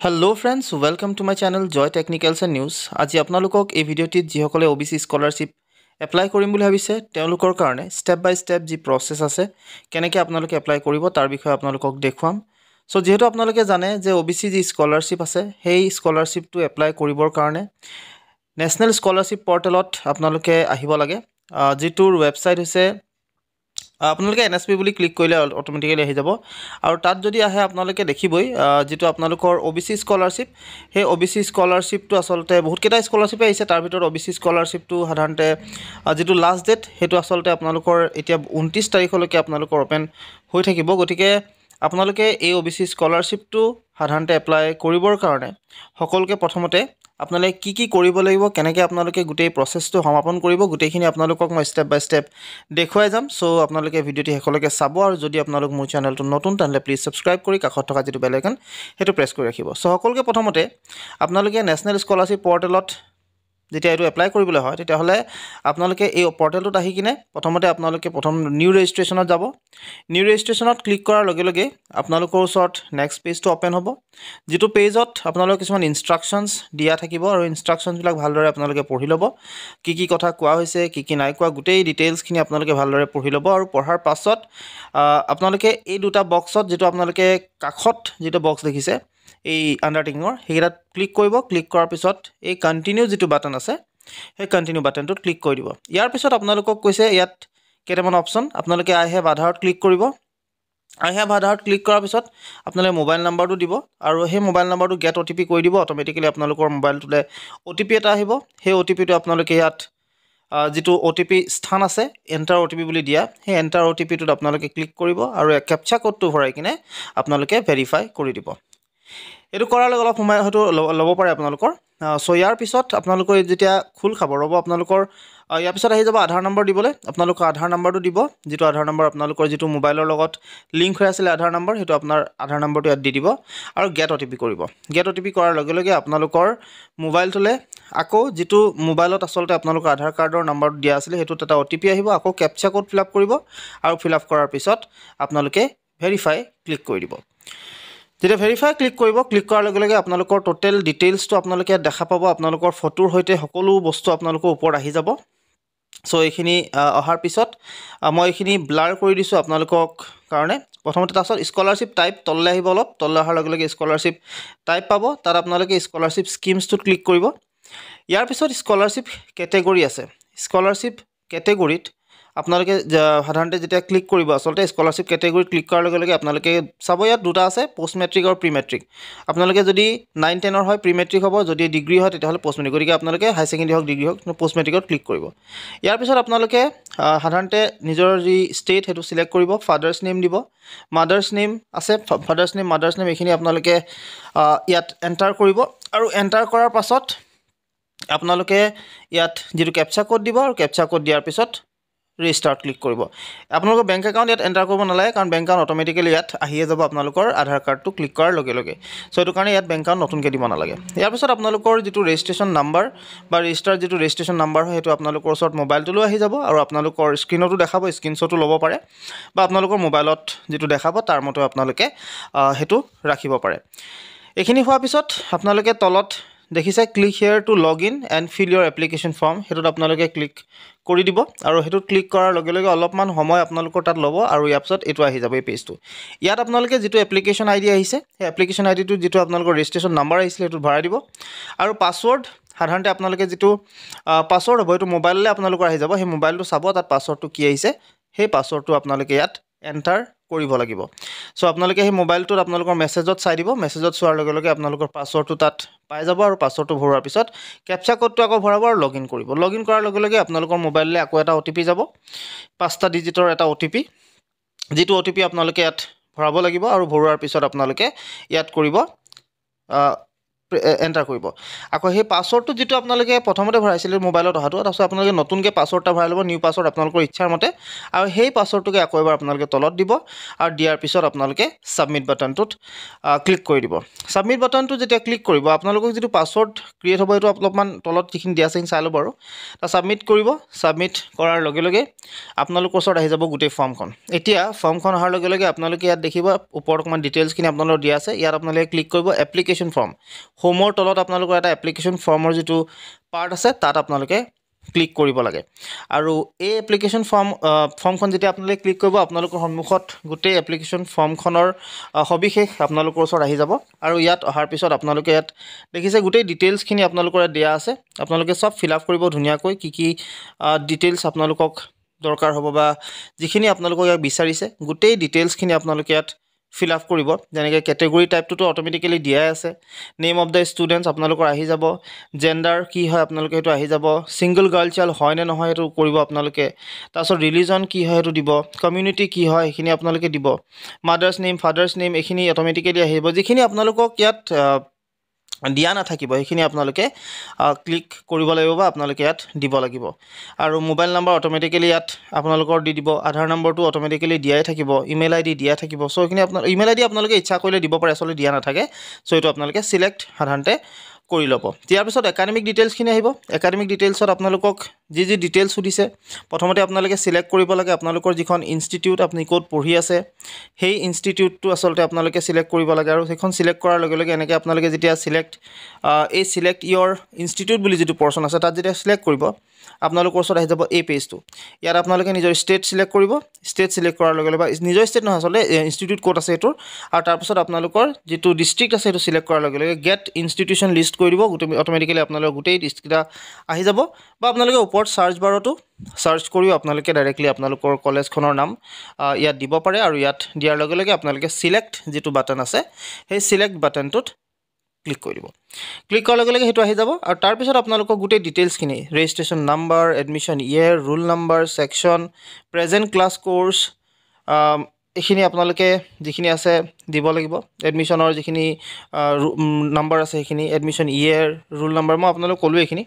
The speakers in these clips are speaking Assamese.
Hello friends, welcome to my channel Joy Technicals and News. আজি আপোনালোকক এই ভিডিওটিত যিসকলে OBC স্কলাৰশ্বিপ এপ্লাই কৰিম বুলি ভাবিছে তেওঁলোকৰ কাৰণে স্টেপ বাই স্টেপ যি প্ৰসেস আছে কেনেকৈ আপোনালোকে এপ্লাই কৰিব তাৰ বিষয়ে আপোনালোকক দেখুৱাম। সো যেহেতু আপোনালোকে জানে যে OBC যি স্কলাৰশ্বিপ আছে সেই স্কলাৰশ্বিপটো এপ্লাই কৰিবৰ কাৰণে নেশ্যনেল স্কলাৰশ্বিপ পৰ্টেলত আপোনালোকে আহিব লাগে, যিটোৰ ৱেবছাইট হৈছে আপোনালোকে NSP বুলি ক্লিক কৰিলে অটোমেটিক্যালি আহি যাব আৰু তাত যদি আহে আপোনালোকে দেখিবই যেটো আপোনালোকৰ OBC স্কলাৰশ্বিপ হে OBC স্কলাৰশ্বিপটো আসলতে বহুত কেইটা স্কলাৰশ্বিপ আহিছে তাৰ ভিতৰত OBC স্কলাৰশ্বিপটো সাধাৰণতে যেটো লাষ্ট ডেট হেতু আসলতে আপোনালোকৰ এতিয়া 29 তাৰিখলৈকে আপোনালোকৰ ওপেন হৈ থাকিব। গতিকে আপোনালোকে এই OBC স্কলাৰশ্বিপটো সাধাৰণতে এপ্লাই কৰিবৰ কাৰণে সকলোকে প্ৰথমতে আপোনালোকে কি কৰিব লাগিব কেনেকৈ আপোনালোকে গোটেই প্ৰসেসটো সমাপন কৰিব গোটেইখিনি আপোনালোকক মই স্টেপ বাই স্টেপ দেখুৱাই যাম। সো আপোনালোকে ভিডিওটি শেষলৈকে চাব আৰু যদি আপোনালোক মোৰ চেনেলটো নতুন তাহলে প্লিজ সাবস্ক্ৰাইব কৰি কাষত থকা যেটো বেল আইকন হেতু প্ৰেছ কৰি ৰাখিব। সো সকলোকে প্ৰথমতে আপোনালোকে নেশ্যনেল স্কলাৰশ্বিপ পৰ্টেলত যেতিয়া এটো এপ্লাই কৰিবলৈ হয় তেতিয়া হলে আপোনালোকে এই পৰ্টেলটোত আহি কিনে প্ৰথমতে আপোনালোকে প্ৰথম নিউ ৰেজিষ্ট্ৰেচনত যাব। নিউ ৰেজিষ্ট্ৰেচনত ক্লিক কৰাৰ লগে লগে আপোনালোকৰ ওচৰত নেক্সট পেজটো ওপেন হ'ব, যেটো পেজত আপোনালোকৰ কিছুমান ইনষ্ট্ৰাকচনছ দিয়া থাকিব আৰু ইনষ্ট্ৰাকচনছ বিলাক ভালদৰে আপোনালোকে পঢ়ি ল'ব। কি কথা কোৱা হৈছে কি নাই কোৱা গোটেই ডিটেইলছখিনি আপোনালোকে ভালদৰে পঢ়ি ল'ব আৰু পঢ়াৰ পাছত আপোনালোকে এই দুটা বক্সত যেটো আপোনালোকে কাখত যেটো বক্স দেখিছে এই আন্ডাৰটেকিঙৰ হেইটাত ক্লিক কৰিব। ক্লিক কৰাৰ পিছত এই কন্টিনিউ যেটো বাটন আছে সেই কন্টিনিউ বাটনটোত ক্লিক কৰি দিব। ইয়াৰ পিছত আপোনালোকক কৈছে ইয়াত কেইটামান অপচন আপোনালোকে আই হেভ আধাৰত ক্লিক কৰিব। আই হেভ আধাৰত ক্লিক কৰাৰ পিছত আপোনালোকে মোবাইল নাম্বাৰটো দিব আৰু সেই মোবাইল নাম্বাৰটো গেট OTP কৰি দিব। অটোমেটিক্যালি আপোনালোকৰ মোবাইলটোলে OTP এটা আহিব। সেই OTPটো আপোনালোকে ইয়াত যেটো OTP স্থান আছে এন্টাৰ OTP বুলি দিয়া সেই এন্টাৰ OTPটোত আপোনালোকে ক্লিক কৰিব আৰু ক্যাপচা কোডটো ভৰাই কিনে আপোনালোকে ভেৰিফাই কৰি দিব। এটো কৰাৰ লগে অলপ সময় হয়তো ল'ব পাৰে আপোনালোকৰ। সো ইয়াৰ পিছত আপোনালোকৰ যেতিয়া খুল খাব ৰব আপোনালোকৰ ইয়াৰ পিছত আহি যাব আধাৰ নম্বৰ দিবলৈ। আপোনালোকৰ আধাৰ নম্বৰটো দিব, যেটো আধাৰ নম্বৰ আপোনালোকৰ যেটো মোবাইলৰ লগত লিংক হৈ আছিল আধাৰ নম্বৰ হেতু আপোনাৰ আধাৰ নম্বৰটো ইয়াত দি দিব আৰু গেট OTP কৰিব। গেট OTP কৰাৰ লগে লগে আপোনালোকৰ মোবাইলটোলে আকৌ যেটো মোবাইলত আসলতে আপোনালোকৰ আধাৰ কাৰ্ডৰ নম্বৰটো দিয়া আছিল হেতুত এটা OTP আহিব। আকৌ ক্যাপচা কোড ফিল আপ কৰিব আৰু ফিল আপ কৰাৰ পিছত আপোনালোকে ভেৰিফাই ক্লিক কৰি দিব। যেতিয়া ভেৰিফাই ক্লিক কৰিব ক্লিক কৰাৰ লগে লগে আপোনালোকৰ টোটেল ডিটেইলছটো আপোনালোকে দেখা পাব। আপোনালোকৰ ফটোৰ সৈতে সকলো বস্তু আপোনালোকৰ ওপৰত আহি যাব। সো এইখিনি অহাৰ পিছত মই এইখিনি ব্লাৰ কৰি দিছো আপোনালোকক কাৰণে। প্ৰথমতে তাছত স্কলাৰশ্বিপ টাইপ তললৈ আহিব, অলপ তললৈ অহাৰ লগে লগে স্কলাৰশ্বিপ টাইপ পাব। তাত আপোনালোকে স্কলাৰশ্বিপ স্কিমছটোত ক্লিক কৰিব। ইয়াৰ পিছত স্কলাৰশ্বিপ কেটেগৰী আছে। স্কলাৰশ্বিপ কেটেগৰীত আপোনালোকে সাধাৰণতে যেতিয়া ক্লিক কৰিব আসলতে স্কলাৰশ্বিপ কেটেগৰীত ক্লিক কৰাৰ লগে লগে আপোনালোকে চাব ইয়াত দুটা আছে পোষ্ট মেট্ৰিক আৰু প্ৰি মেট্ৰিক। আপোনালোকে যদি 9-10 ৰ হয় প্ৰি মেট্ৰিক হ'ব, যদি ডিগ্ৰী হয় তেতিয়াহলে পোষ্ট মেট্ৰিক। গতিকে আপোনালোকে হাই সেকেন্ডাৰী হওক ডিগ্ৰী হওক পোষ্ট মেট্ৰিকত ক্লিক কৰিব। ইয়াৰ পিছত আপোনালোকে সাধাৰণতে নিজৰ যি ষ্টেট হেতু সিলেক্ট কৰিব, ফাদাৰ্স নেম দিব, মাদাৰ্স নেম আছে ফাদাৰ্স নেম মাদাৰ্স নেম এইখিনি আপোনালোকে ইয়াত এন্টাৰ কৰিব আৰু এন্টাৰ কৰাৰ পাছত আপোনালোকে ইয়াত যেটো ক্যাপচা কোড দিব আৰু ক্যাপচা কোড দিয়াৰ পিছত ৰিস্টাৰ্ট ক্লিক কৰিব। আপোনালোকৰ বেংক একাউণ্ট ইয়াত এন্টাৰ কৰিব নালাগে কাৰণ বেংক একাউণ্ট অটোমেটিক্যালি ইয়াত আহিয়ে যাব আপোনালোকৰ আধাৰ কাৰ্ডটো ক্লিক কৰাৰ লগে লগে। সো এটো কাৰণে ইয়াত বেংক একাউণ্ট নতুনকৈ দিব নালাগে। ইয়াৰ পিছত আপোনালোকৰ যেটো ৰেজিষ্ট্ৰেচন নাম্বাৰ বা ৰেজিষ্টাৰ যেটো ৰেজিষ্ট্ৰেচন নাম্বাৰ হয় হেতু আপোনালোকৰ ওচৰত মোবাইলটোলৈ আহি যাব আৰু আপোনালোকৰ স্ক্ৰিনতো দেখাব, স্ক্ৰিনশ্বটো ল'ব পাৰে বা আপোনালোকৰ মোবাইলত যেটো দেখাব তাৰ মতে আপোনালোকে হেতু ৰাখিব পাৰে। এইখিনি হোৱাৰ পিছত আপোনালোকে তলত দেখিছে click here to log in and fill your application form হেতুত আপোনালোকে ক্লিক কৰি দিব আৰু হেতুত ক্লিক কৰাৰ লগে লগে অলপমান সময় আপোনালোকৰ তাত ল'ব আৰু ইয়াৰ পিছত এটো আহি যাব এই পেজটো। ইয়াত আপোনালোকে যেটো এপ্লিকেশ্যন আইডি আহিছে সেই এপ্লিকেশ্যন আইডিটো যেটো আপোনালোকৰ ৰেজিষ্ট্ৰেচন নাম্বাৰ আহিছিল হেতু ভৰাই দিব আৰু পাছৱৰ্ড সাধাৰণতে আপোনালোকে যেটো পাছৱৰ্ড হ'ব এটো মোবাইললৈ আপোনালোকৰ আহি যাব। সেই মোবাইলটো চাব তাত পাছৱৰ্ডটো কি আহিছে সেই পাছৱৰ্ডটো আপোনালোকে ইয়াত এন্টাৰ কৰিব লাগিব। সো আপোনালোকে সেই মোবাইলটোত আপোনালোকৰ মেছেজত চাই দিব, মেছেজত চোৱাৰ লগে লগে আপোনালোকৰ পাছৱৰ্ডটো তাত পাই যাব আৰু পাছৱৰ্ডটো ভৰোৱাৰ পিছত ক্যাপচা কোডটো আকৌ ভৰাব আৰু লগইন কৰিব। লগইন কৰাৰ লগে লগে আপোনালোকৰ মোবাইললৈ আকৌ এটা OTP যাব, 5টা ডিজিটৰ এটা OTP, যেটো OTP আপোনালোকে ইয়াত ভৰাব লাগিব আৰু ভৰোৱাৰ পিছত আপোনালোকে ইয়াত কৰিব এণ্টাৰ কৰিব আকৌ সেই পাছৱৰ্ডটো যিটো আপোনালোকে প্ৰথমতে ভৰাইছিলে মোবাইলত অহাটো তাৰপিছত আপোনালোকে নতুনকৈ পাছৱৰ্ড এটা ভৰাই ল'ব নিউ পাছৱৰ্ড আপোনালোকৰ ইচ্ছাৰ মতে আৰু সেই পাছৱৰ্ডটোকে আকৌ এবাৰ আপোনালোকে তলত দিব আৰু দিয়াৰ পিছত আপোনালোকে ছাবমিট বাটনটোত ক্লিক কৰি দিব ছাবমিট বাটনটো যেতিয়া ক্লিক কৰিব আপোনালোকক যিটো পাছৱৰ্ড ক্ৰিয়েট হ'ব এইটো অলপমান তলত যিখিনি দিয়া আছে চাই ল'ব আৰু ছাবমিট কৰিব ছাবমিট কৰাৰ লগে লগে আপোনালোকৰ ওচৰত আহি যাব গোটেই ফৰ্মখন এতিয়া ফৰ্মখন অহাৰ লগে লগে আপোনালোকে ইয়াত দেখিব ওপৰত অকণমান ডিটেইলছখিনি আপোনালোকৰ দিয়া আছে ইয়াত আপোনালোকে ক্লিক কৰিব এপ্লিকেশ্যন ফৰ্ম হোমৰ তলত আপোনালোকৰ এটা এপ্লিকেশ্যন ফৰ্মৰ যিটো পাৰ্ট আছে তাত আপোনালোকে ক্লিক কৰিব লাগে আৰু এই এপ্লিকেশ্যন ফৰ্মখন যেতিয়া আপোনালোকে ক্লিক কৰিব আপোনালোকৰ সন্মুখত গোটেই এপ্লিকেশ্যন ফৰ্মখনৰ সবিশেষ আপোনালোকৰ ওচৰত আহি যাব আৰু ইয়াত অহাৰ পিছত আপোনালোকে ইয়াত দেখিছে গোটেই ডিটেইলছখিনি আপোনালোকৰ ইয়াত দিয়া আছে আপোনালোকে সব ফিল আপ কৰিব ধুনীয়াকৈ কি ডিটেইলছ আপোনালোকক দৰকাৰ হ'ব বা যিখিনি আপোনালোকক ইয়াত বিচাৰিছে গোটেই ডিটেইলছখিনি আপোনালোকে ইয়াত ফিল আপ কৰিব যেনেকৈ কেটেগৰী টাইপটোতো অট'মেটিকেলি দিয়াই আছে নেম অফ দ্য ষ্টুডেণ্টছ আপোনালোকৰ আহি যাব জেণ্ডাৰ কি হয় আপোনালোকে সেইটো আহি যাব ছিংগল গাৰ্ল চাইল্ড হয় নে নহয় সেইটো কৰিব আপোনালোকে তাৰপিছত ৰিলিজন কি হয় সেইটো দিব কমিউনিটি কি হয় সেইখিনি আপোনালোকে দিব মাদাৰ্ছ নেম ফাদাৰ্ছ নেম এইখিনি অট'মেটিকেলি আহিব যিখিনি আপোনালোকক ইয়াত দিয়া নাথাকিব সেইখিনি আপোনালোকে ক্লিক কৰিব লাগিব বা আপোনালোকে ইয়াত দিব লাগিব আৰু মোবাইল নম্বৰ অট'মেটিকেলি ইয়াত আপোনালোকৰ দি দিব আধাৰ নম্বৰটো অট'মেটিকেলি দিয়াই থাকিব ইমেইল আইডি দিয়া থাকিব চ' এইখিনি আপোনাৰ ইমেইল আইডি আপোনালোকে ইচ্ছা কৰিলে দিব পাৰে আচলতে দিয়া নাথাকে চ' এইটো আপোনালোকে চিলেক্ট সাধাৰণতে কৰি ল'ব ইয়াৰ পিছত একাডেমিক ডিটেইলছখিনি আহিব একাডেমিক ডিটেইলছত আপোনালোকক যি ডিটেইলছ সুধিছে প্ৰথমতে আপোনালোকে চিলেক্ট কৰিব লাগে আপোনালোকৰ যিখন ইনষ্টিটিউট আপুনি ক'ত পঢ়ি আছে সেই ইনষ্টিটিউটটো আচলতে আপোনালোকে চিলেক্ট কৰিব লাগে আৰু সেইখন চিলেক্ট কৰাৰ লগে লগে এনেকৈ আপোনালোকে যেতিয়া চিলেক্ট ইয়ৰ ইনষ্টিটিউট বুলি যিটো পৰ্চন আছে তাত যেতিয়া চিলেক্ট কৰিব আপোনালোকৰ ওচৰত আহি যাব এই পেজটো ইয়াত আপোনালোকে নিজৰ ষ্টেট চিলেক্ট কৰিব ষ্টেট চিলেক্ট কৰাৰ লগে লগে নিজৰ ষ্টেট নহয় আচলতে ইনষ্টিটিউট ক'ত আছে এইটোৰ আৰু তাৰপিছত আপোনালোকৰ যিটো ডিষ্ট্ৰিক্ট আছে সেইটো চিলেক্ট কৰাৰ লগে লগে গেট ইনষ্টিটিউশ্যন লিষ্ট কৰি দিব গোটেই অট'মেটিকেলি আপোনালোকৰ গোটেই ডিষ্ট্ৰিক্টকেইটা আহি যাব বা আপোনালোকে ওপৰত চাৰ্চ বাৰতো চাৰ্চ কৰিও আপোনালোকে ডাইৰেক্টলি আপোনালোকৰ কলেজখনৰ নাম ইয়াত দিব পাৰে আৰু ইয়াত দিয়াৰ লগে লগে আপোনালোকে চিলেক্ট যিটো বাটন আছে সেই চিলেক্ট বাটনটোত ক্লিক কৰি দিব ক্লিক কৰাৰ লগে লগে সেইটো আহি যাব আৰু তাৰপিছত আপোনালোকৰ গোটেই ডিটেইলছখিনি registration number admission year roll number section present class course এইখিনি আপোনালোকে যিখিনি আছে দিব লাগিব এডমিশ্যনৰ যিখিনি নাম্বাৰ আছে সেইখিনি এডমিশ্যন ইয়েৰ ৰোল নাম্বাৰ মই আপোনালোকক ক'লোঁ এইখিনি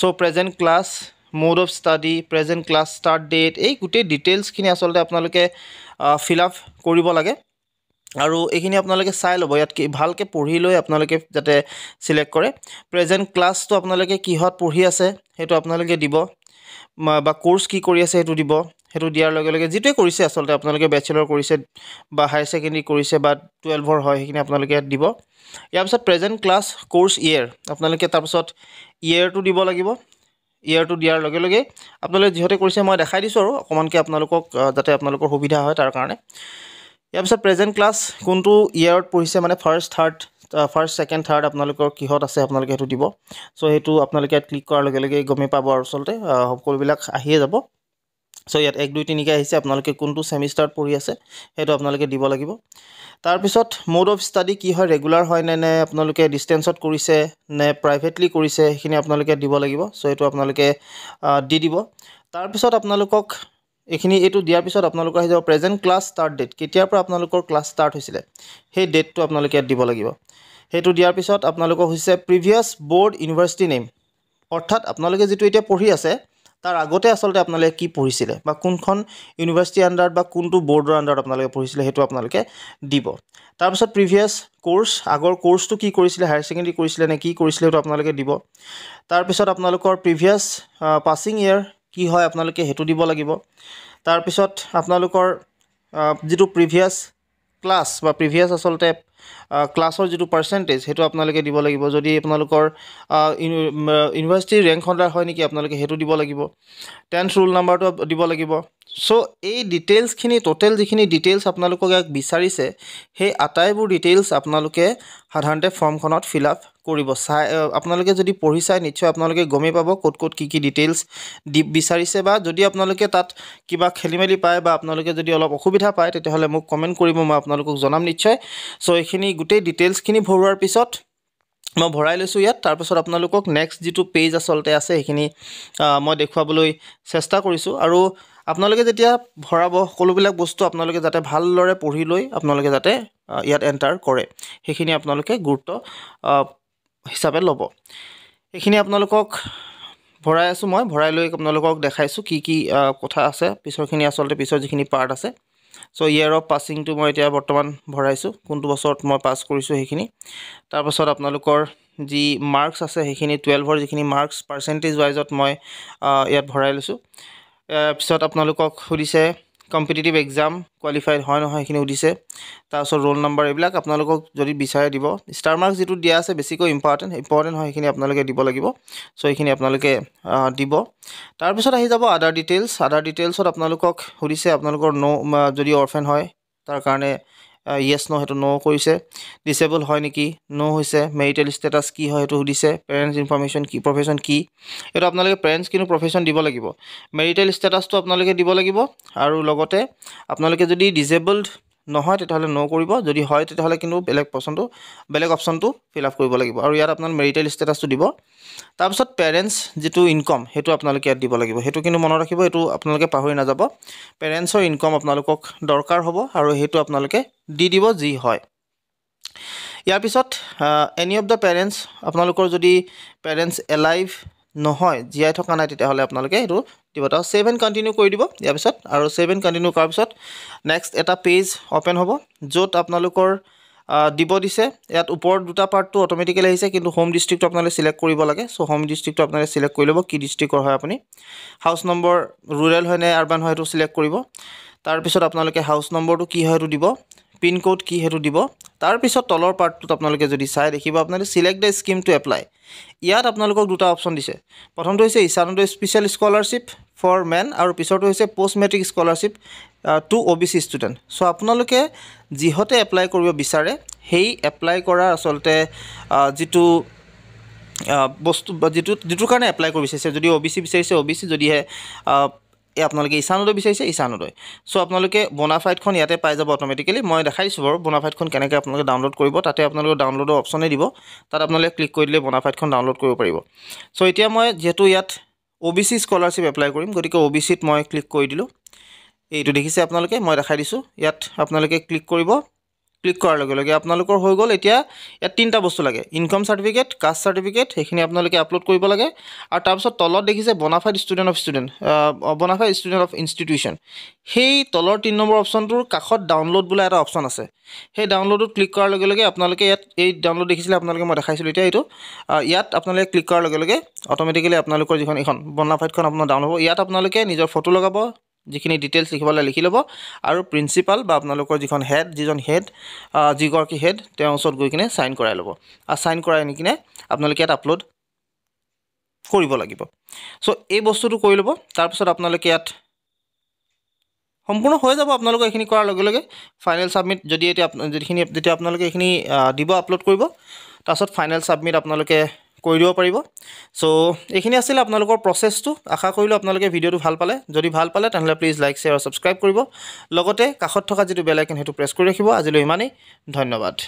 চ' present class mode of study present class start date এই গোটেই ডিটেইলছখিনি আচলতে আপোনালোকে ফিল আপ কৰিব লাগে আৰু এইখিনি আপোনালোকে চাই ল'ব ইয়াত ভালকৈ পঢ়ি লৈ আপোনালোকে যাতে চিলেক্ট কৰে প্ৰেজেণ্ট ক্লাছটো আপোনালোকে কিহত পঢ়ি আছে সেইটো আপোনালোকে দিব বা কোৰ্চ কি কৰি আছে সেইটো দিব সেইটো দিয়াৰ লগে লগে যিটোৱে কৰিছে আচলতে আপোনালোকে বেচেলৰ কৰিছে বা হায়াৰ ছেকেণ্ডেৰী কৰিছে বা 12ৰ হয় সেইখিনি আপোনালোকে ইয়াত দিব ইয়াৰ পিছত প্ৰেজেণ্ট ক্লাছ কোৰ্চ ইয়েৰ আপোনালোকে তাৰপিছত ইয়েৰটো দিব লাগিব ইয়েৰটো দিয়াৰ লগে লগে আপোনালোকে যিহতে কৰিছে মই দেখাই দিছোঁ আৰু অকণমানকৈ আপোনালোকক যাতে আপোনালোকৰ সুবিধা হয় তাৰ কাৰণে ইয়াৰ পিছত প্ৰেজেণ্ট ক্লাছ কোনটো ইয়েৰত পঢ়িছে মানে ফাৰ্ষ্ট ছেকেণ্ড থাৰ্ড আপোনালোকৰ কিহত আছে আপোনালোকে সেইটো দিব চ' সেইটো আপোনালোকে ইয়াত ক্লিক কৰাৰ লগে লগে গমেই পাব আৰু আচলতে সকলোবিলাক আহিয়ে যাব চ' ইয়াত 1 2 3কৈ আহিছে আপোনালোকে কোনটো ছেমিষ্টাৰত পঢ়ি আছে সেইটো আপোনালোকে দিব লাগিব তাৰপিছত মোড অফ ষ্টাডি কি হয় ৰেগুলাৰ হয় নে আপোনালোকে ডিষ্টেঞ্চত কৰিছে নে প্ৰাইভেটলি কৰিছে সেইখিনি আপোনালোকে দিব লাগিব চ' এইটো আপোনালোকে দি দিব তাৰপিছত আপোনালোকক এইটো দিয়াৰ পিছত আপোনালোকৰ আহি যাব প্ৰেজেণ্ট ক্লাছ ষ্টাৰ্ট ডেট কেতিয়াৰ পৰা আপোনালোকৰ ক্লাছ ষ্টাৰ্ট হৈছিলে সেই ডেটটো আপোনালোকে ইয়াত দিব লাগিব সেইটো দিয়াৰ পিছত আপোনালোকৰ হৈছে প্ৰিভিয়াছ বৰ্ড ইউনিভাৰ্চিটি নেম অৰ্থাৎ আপোনালোকে যিটো এতিয়া পঢ়ি আছে তাৰ আগতে আচলতে আপোনালোকে কি পঢ়িছিলে বা কোনখন ইউনিভাৰ্চিটি আণ্ডাৰত বা কোনটো বৰ্ডৰ আণ্ডাৰত আপোনালোকে পঢ়িছিলে সেইটো আপোনালোকে দিব তাৰপিছত প্ৰিভিয়াছ কোৰ্চ আগৰ কোৰ্চটো কি কৰিছিলে হায়াৰ ছেকেণ্ডেৰী কৰিছিলে নে কি কৰিছিলে সেইটো আপোনালোকে দিব তাৰপিছত আপোনালোকৰ প্ৰিভিয়াছ পাছিং ইয়েৰ কি হয় আপোনালোকে সেইটো দিব লাগিব তাৰপিছত আপোনালোকৰ যিটো প্ৰিভিয়াছ ক্লাছ বা প্ৰিভিয়াছ আচলতে ক্লাছৰ যিটো পাৰ্চেণ্টেজ সেইটো আপোনালোকে দিব লাগিব যদি আপোনালোকৰ ইউনিভাৰ্চিটিৰ ৰেংক হোল্ডাৰ হয় নেকি আপোনালোকে সেইটো দিব লাগিব 10th ৰোল নাম্বাৰটো দিব লাগিব চ' এই ডিটেইলছখিনি টোটেল যিখিনি ডিটেইলছ আপোনালোকক ইয়াক বিচাৰিছে সেই আটাইবোৰ ডিটেইলছ আপোনালোকে সাধাৰণতে ফৰ্মখনত ফিল আপ কৰিব আপোনালোকে যদি পঢ়ি চাই নিশ্চয় আপোনালোকে গমেই পাব ক'ত কি ডিটেইলছ বিচাৰিছে বা যদি আপোনালোকে তাত কিবা খেলিমেলি পায় বা আপোনালোকে যদি অলপ অসুবিধা পায় তেতিয়াহ'লে মোক কমেণ্ট কৰিব মই আপোনালোকক জনাম নিশ্চয় চ' এইখিনি গোটেই ডিটেইলছখিনি ভৰোৱাৰ পিছত মই ভৰাই লৈছোঁ ইয়াত তাৰপিছত আপোনালোকক নেক্সট যিটো পেজ আচলতে আছে সেইখিনি মই দেখুৱাবলৈ চেষ্টা কৰিছোঁ আৰু আপোনালোকে যেতিয়া ভৰাব সকলোবিলাক বস্তু আপোনালোকে যাতে ভালদৰে পঢ়ি লৈ আপোনালোকে যাতে ইয়াত এণ্টাৰ কৰে সেইখিনি আপোনালোকে গুৰুত্ব হিচাপে ল'ব এইখিনি আপোনালোকক ভৰাই আছোঁ মই ভৰাই লৈ আপোনালোকক দেখাইছোঁ কি কি কথা আছে পিছৰখিনি আচলতে পিছৰ যিখিনি পাৰ্ট আছে চ' ইয়েৰ অফ পাছিংটো মই এতিয়া বৰ্তমান ভৰাইছোঁ কোনটো বছৰত মই পাছ কৰিছোঁ সেইখিনি তাৰপাছত আপোনালোকৰ যি মাৰ্কছ আছে সেইখিনি 12ৰ যিখিনি মাৰ্কছ পাৰ্চেণ্টেজ ৱাইজত মই ইয়াত ভৰাই লৈছোঁ পিছত আপোনালোকক সুধিছে কম্পিটিটিভ এক্সাম কোৱালিফাইড হয় নহয় সেইখিনি সুধিছে তাৰপিছত ৰোল নম্বৰ এইবিলাক আপোনালোকক যদি বিচাৰে দিব ষ্টাৰ মাৰ্কছ যিটো দিয়া আছে বেছিকৈ ইম্পৰ্টেণ্ট হয় সেইখিনি আপোনালোকে দিব লাগিব চ' এইখিনি আপোনালোকে দিব তাৰপিছত আহি যাব আদাৰ ডিটেইলছত আপোনালোকক সুধিছে আপোনালোকৰ যদি অৰফেন হয় তাৰ কাৰণে য়েছ নো সেইটো নো কৰিছে ডিসেবল হয় নেকি নো হৈছে মেৰিটেল ষ্টেটাছ কি হয় সেইটো সুধিছে পেৰেণ্টছ ইনফৰমেশ্যন কি প্ৰফেশ্যন কি এটা আপোনালোকে পেৰেণ্টছ কিনো প্ৰফেশ্যন দিব লাগিব মেৰিটেল ষ্টেটাছটো আপোনালোকে দিব লাগিব আৰু লগতে আপোনালোকে যদি ডিসেবলড নহয় তেতিয়াহ'লে নো কৰিব যদি হয় তেতিয়াহ'লে কিন্তু বেলেগ অপশ্যনটো ফিল আপ কৰিব লাগিব আৰু ইয়াত আপোনালোকে মেৰিটেল ষ্টেটাছটো দিব তাৰপিছত পেৰেণ্টছ যিটো ইনকম সেইটো আপোনালোকে ইয়াত দিব লাগিব সেইটো কিন্তু মনত ৰাখিব এইটো আপোনালোকে পাহৰি নাযাব পেৰেণ্টছৰ ইনকম আপোনালোকক দৰকাৰ হ'ব আৰু সেইটো আপোনালোকে দি দিব যি হয় ইয়াৰ পিছত এনি অফ দ্য পেৰেণ্টছ আপোনালোকৰ যদি পেৰেণ্টছ এলাইভ নহয় জীয়াই থকা নাই তেতিয়াহ'লে আপোনালোকে এইটো দিব তাৰ সেভ এণ্ড কণ্টিনিউ কৰি দিব ইয়াৰ পিছত আৰু সেভ এণ্ড কণ্টিনিউ কৰাৰ পিছত নেক্সট এটা পেজ অপেন হ'ব য'ত আপোনালোকৰ দিব দিছে ইয়াত ওপৰত দুটা পাৰ্টটো অটোমেটিক্যালি আহিছে কিন্তু হোম ডিস্ট্ৰিক্টটো আপোনালোকে সিলেক্ট কৰিব লাগে সো হোম ডিস্ট্ৰিক্টটো আপোনালোকে সিলেক্ট কৰি ল'ব কি ডিস্ট্ৰিক্টৰ হয় আপুনি হাউস নম্বৰ ৰুৰেল হয় নে আৰবান হয় সেইটো সিলেক্ট কৰিব তাৰ পিছত আপোনালোকে হাউস নম্বৰটো কি হয় সেইটো দিব পিন কোড কি হেতু দিব তাৰ পিছত তলৰ পাৰ্টটোত আপোনালোকে যদি চাই দেখিব আপোনালোকে select the scheme to apply ইয়াত আপোনালোকক দুটা অপচন দিছে প্ৰথমটো হৈছে Ishan Uday special scholarship for men আৰু পিছৰটো হৈছে post matric scholarship to OBC student so আপোনালোকে যিহতে এপ্লাই কৰিব বিচাৰে সেই এপ্লাই কৰা আচলতে যিটো বস্তু যিটো কাৰণে এপ্লাই কৰি বিচাৰিছে যদি ওবিসি বিচাৰিছে ওবিসি যদিহে আপোনালোকে ইছানোদয় বিচাৰিছে ইছানোদয় সো আপোনালোকে বোনাফাইডখন ইয়াতে পাই যাব অটোমেটিক্যালি মই দেখাইছো বাৰু বোনাফাইডখন কেনেকৈ আপোনালোকে ডাউনলোড কৰিব তাতে আপোনালোকে ডাউনলোডৰ অপচনে দিব তাত আপোনালোকে ক্লিক কৰি দিলে বোনাফাইডখন ডাউনলোড কৰিব পাৰিব সো এতিয়া মই যেহেতু ইয়াত ওবিসি স্কলাৰশিপ এপ্লাই কৰিম গতিকে ওবিসিত মই ক্লিক কৰি দিলোঁ এইটো দেখিছে আপোনালোকে মই দেখাই দিছোঁ ইয়াত আপোনালোকে ক্লিক কৰিব ক্লিক কৰাৰ লগে লগে আপোনালোকৰ হৈ গ'ল এতিয়া ইয়াত তিনটা বস্তু লাগে ইনকাম সাৰ্টিফিকেট কাষ্ট সাৰ্টিফিকেট সেইখিনি আপোনালোকে আপলোড কৰিব লাগে আৰু তাৰপিছত তলত দেখিছে বোনাফাইড ষ্টুডেণ্ট অফ ইনষ্টিটিউশ্যন সেই তলৰ 3 নম্বৰ অপশ্যনটোৰ কাষত ডাউনলোড বোলা এটা অপশ্যন আছে সেই ডাউনলোডত ক্লিক কৰাৰ লগে লগে আপোনালোকে ইয়াত এই ডাউনলোড দেখিছিলে আপোনালোকে মই দেখাইছিলোঁ এতিয়া এইটো ইয়াত আপোনালোকে ক্লিক কৰাৰ লগে লগে অটোমেটিক্যালি আপোনালোকৰ যিখন এখন বোনাফাইডখন আপোনাৰ ডাউন হ'ব ইয়াত আপোনালোকে নিজৰ ফটো লগাব যিখিনি ডিটেইলছ লিখিবলৈ লিখি ল'ব আৰু প্ৰিন্সিপাল বা আপোনালোকৰ যিজন হেড যিগৰাকী হেড তেওঁৰ ওচৰত গৈ কিনে সাইন কৰাই ল'ব আৰু সাইন কৰাই নি কিনে আপোনালোকে ইয়াত আপলোড কৰিব লাগিব সো এই বস্তুটো কৰি ল'ব তাৰপিছত আপোনালোকে ইয়াত সম্পূৰ্ণ হৈ যাব আপোনালোকে এইখিনি কৰাৰ লগে লগে ফাইনেল সাবমিট যদি এতিয়া যেতিয়া আপোনালোকে এইখিনি দিব আপলোড কৰিব তাৰপিছত ফাইনেল সাবমিট আপোনালোকে কৰি দিব পাৰিব সো এইখিনি আছিল আপোনালোকৰ প্ৰসেসটো আশা কৰিলো আপোনালোকে ভিডিওটো ভাল পালে যদি ভাল পালে তেনহলে প্লিজ লাইক শেয়াৰ আৰু সাবস্ক্ৰাইব কৰিব লগতে কাষত থকা যেটো বেল আইকন হেতু প্ৰেছ কৰি ৰাখিব আজিলৈ ইমানেই ধন্যবাদ